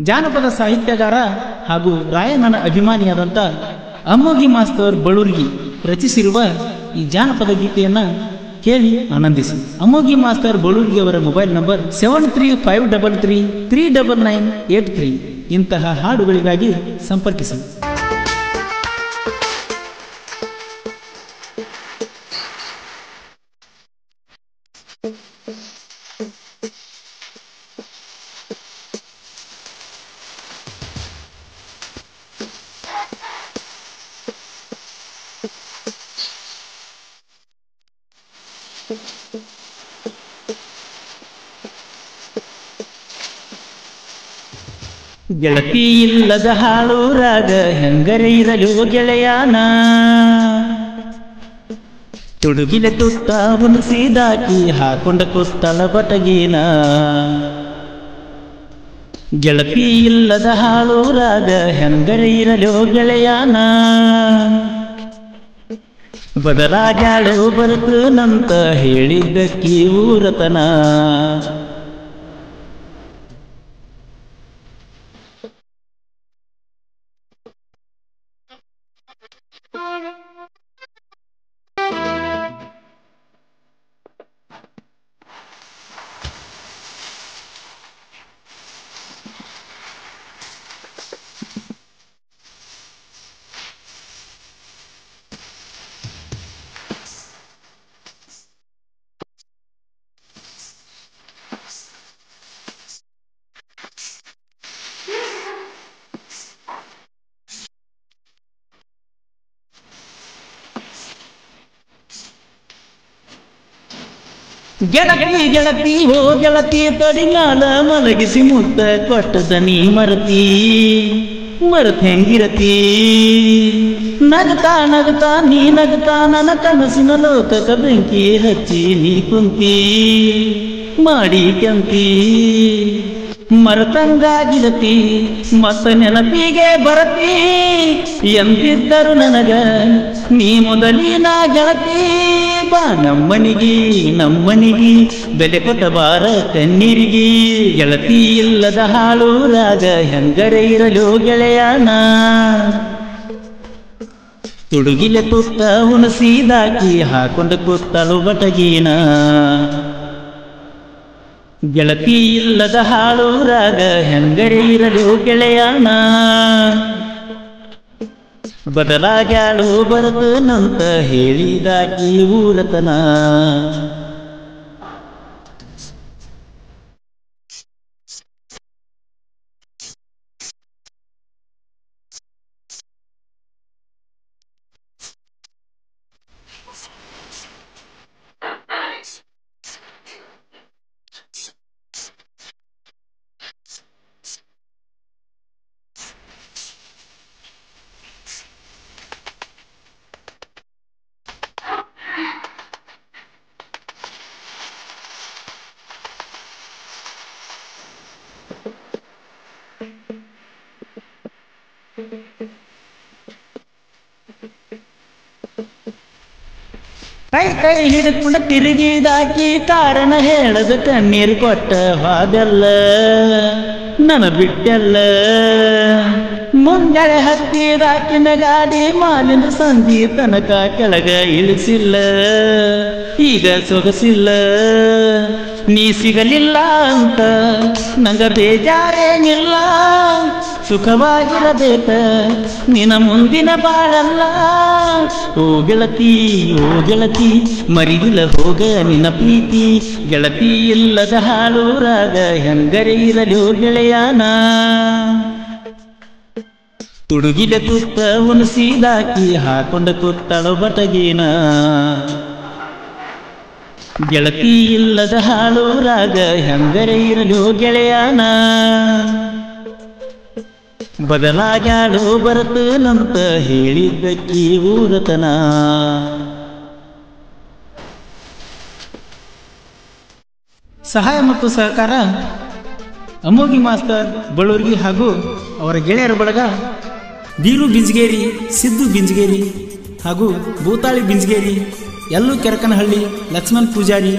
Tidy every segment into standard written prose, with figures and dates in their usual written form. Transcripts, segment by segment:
ಜಾನಪದ ಸಾಹಿತ್ಯಗಾರ ಹಾಗೂ ರಾಯಣ್ಣನ ಅಭಿಮಾನಿಯಾದಂಥ ಅಮ್ಮೋಗಿ ಮಾಸ್ತರ್ ಬಳೂರ್ಗಿ ರಚಿಸಿರುವ ಈ ಜಾನಪದ ಗೀತೆಯನ್ನು ಕೇಳಿ ಆನಂದಿಸಿ. ಅಮ್ಮೋಗಿ ಮಾಸ್ತರ್ ಬಳೂರ್ಗಿ ಅವರ ಮೊಬೈಲ್ ನಂಬರ್ 7353339983. ಇಂತಹ ಹಾಡುಗಳಿಗಾಗಿ ಸಂಪರ್ಕಿಸಿ. ಗೆಳತಿ ಇಲ್ಲದ ಹಾಳೂರಾಗ ಹೆಂಗರೆ ಇರಲು ಗೆಳೆಯಾನ, ತುಡುಗಿಲೆ ತುತ್ತ ಹುಣಸಿದಾಕಿ ಹಾಕೊಂಡ ಕುತ್ತಲ ಬಟಗೀನ. ಗೆಳತಿ ಇಲ್ಲದ ಹಾಳೂರಾಗ ಹೆಂಗರೆ ಇರಲು ಗೆಳೆಯಾನ, ಬದಲಾಗ್ಯಾಳು ಬರ್ತನಂತ ಹೇಳಿದ್ದಕ್ಕಿ ಊರತನ. ಗೆಳತಿ ಗೆಳತಿ ಓ ಗೆಳತಿ ತಡಿಗಾಲ ಮಲಗಿಸಿ ಮುತ್ತ ಕೊಟ್ಟದ ನೀ ಮರತಿ ಮರತ್ ಹೆಂಗಿರತಿ. ನಗತಾ ನಗತಾ ನೀ ನಗತಾ ನನ್ನ ಕನಸಿನ ಲೋಕಕ ಬೆಂಕಿ ಹಚ್ಚಿ ನೀ ಕುಂತಿ ಮಾಡಿ ಕೆಂತಿ. ಮರತಂಗಾಗಿರತಿ ಮತ್ತ ನೆನಪಿಗೆ ಬರತಿ, ಎಂದಿದ್ದರು ನನಗ ನೀ ಮೊದಲಿನ ಗೆಳತಿ. ಬಾ ನಮ್ಮನಿಗಿ ಬೆಲೆ ಕೊಟ್ಟ ಬಾರ ಕಣ್ಣೀರಿಗಿ. ಗೆಳತಿ ಇಲ್ಲದ ಹಾಳೂರಾಗ ಹೆಂಗರೆ ಇರಲು ಗೆಳೆಯಾನ, ತುಡುಗಿಲೆ ತುತ್ತ ಹುಣಸಿದಾಕಿ ಹಾಕೊಂಡ ಕುತ್ತಲು ಬಟಗೀನ. ಗೆಳತಿ ಇಲ್ಲದ ಹಾಳೂರಾಗ ಹೆಂಗರೆ ಇರಲು ಗೆಳೆಯಾನ, ಬದಲಾಗ್ಯಾಳು ಬರ್ತನಂತ ಹೇಳಿದಾಕಿ ಊರತನ. ಕೈ ಕೈ ಹಿಡ್ಕೊಂಡ ತಿರುಗಿದಾಕಿ ಕಾರಣ ಹೇಳದ ಕಣ್ಣೀರು ಕೊಟ್ಟ ಹಾದೆಲ್ಲ ನನ್ನ ಬಿಟ್ಟೆಲ್ಲ. ಮುಂಜಾನೆ ಹತ್ತಿದಾಕಿನ ಗಾಡಿ ಮಾಲಿನ ಸಂಜೆ ತನಕ ಕೆಳಗ ಇಳಿಸಿಲ್ಲ, ಈಗ ಸೊಗಸಿಲ್ಲ. ನೀ ಸಿಗಲಿಲ್ಲ ಅಂತ ನಂಗ ಬೇಜಾರೇನಿಲ್ಲ, ಸುಖವಾಗಿರಬೇಕ ನಿನ್ನ ಮುಂದಿನ ಬಾಳಲ್ಲ. ಓ ಗೆಳತಿ ಮರಿಗಿಲ್ಲ ಹೋಗ ನಿನ್ನ ಪ್ರೀತಿ. ಗೆಳತಿ ಇಲ್ಲದ ಹಾಳೂರಾಗ ಹೆಂಗರೆ ಇರಲು ಗೆಳೆಯಾನ, ತುಡುಗಿಲೆ ತುತ್ತ ಹುಣಸಿದಾಕಿ ಹಾಕೊಂಡ ಕುತ್ತಳು ಬಟಗೀನ. ಗೆಳತಿ ಇಲ್ಲದ ಹಾಳೂರಾಗ ಹೆಂಗರೆ ಇರಲು ಗೆಳೆಯಾನ, ಬದಲಾಗ್ಯಾಳು ಬರ್ತನಂತ ಹೇಳಿದ್ದಕ್ಕಿ ಊರತನ. ಸಹಾಯ ಮತ್ತು ಸಹಕಾರ ಅಮ್ಮೋಗಿ ಮಾಸ್ತರ್ ಬಳೂರ್ಗಿ ಹಾಗೂ ಅವರ ಗೆಳೆಯರ ಬಳಗ ಬೀರು ಬಿಂಜಗೇರಿ, ಸಿದ್ದು ಬಿಂಜಗೇರಿ ಹಾಗೂ ಭೂತಾಳಿ ಬಿಂಜಗೇರಿ, ಯಲ್ಲು ಕೆರಕನಹಳ್ಳಿ, ಲಕ್ಷ್ಮಣ್ ಪೂಜಾರಿ,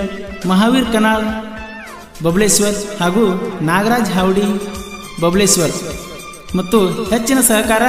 ಮಹಾವೀರ್ ಕನಾಳ್, ಬಬಲೇಶ್ವರ್ ಹಾಗೂ ನಾಗರಾಜ್ ಹಾವಡಿ ಬಬಲೇಶ್ವರ್ ಮತ್ತು ಹೆಚ್ಚಿನ ಸಹಕಾರ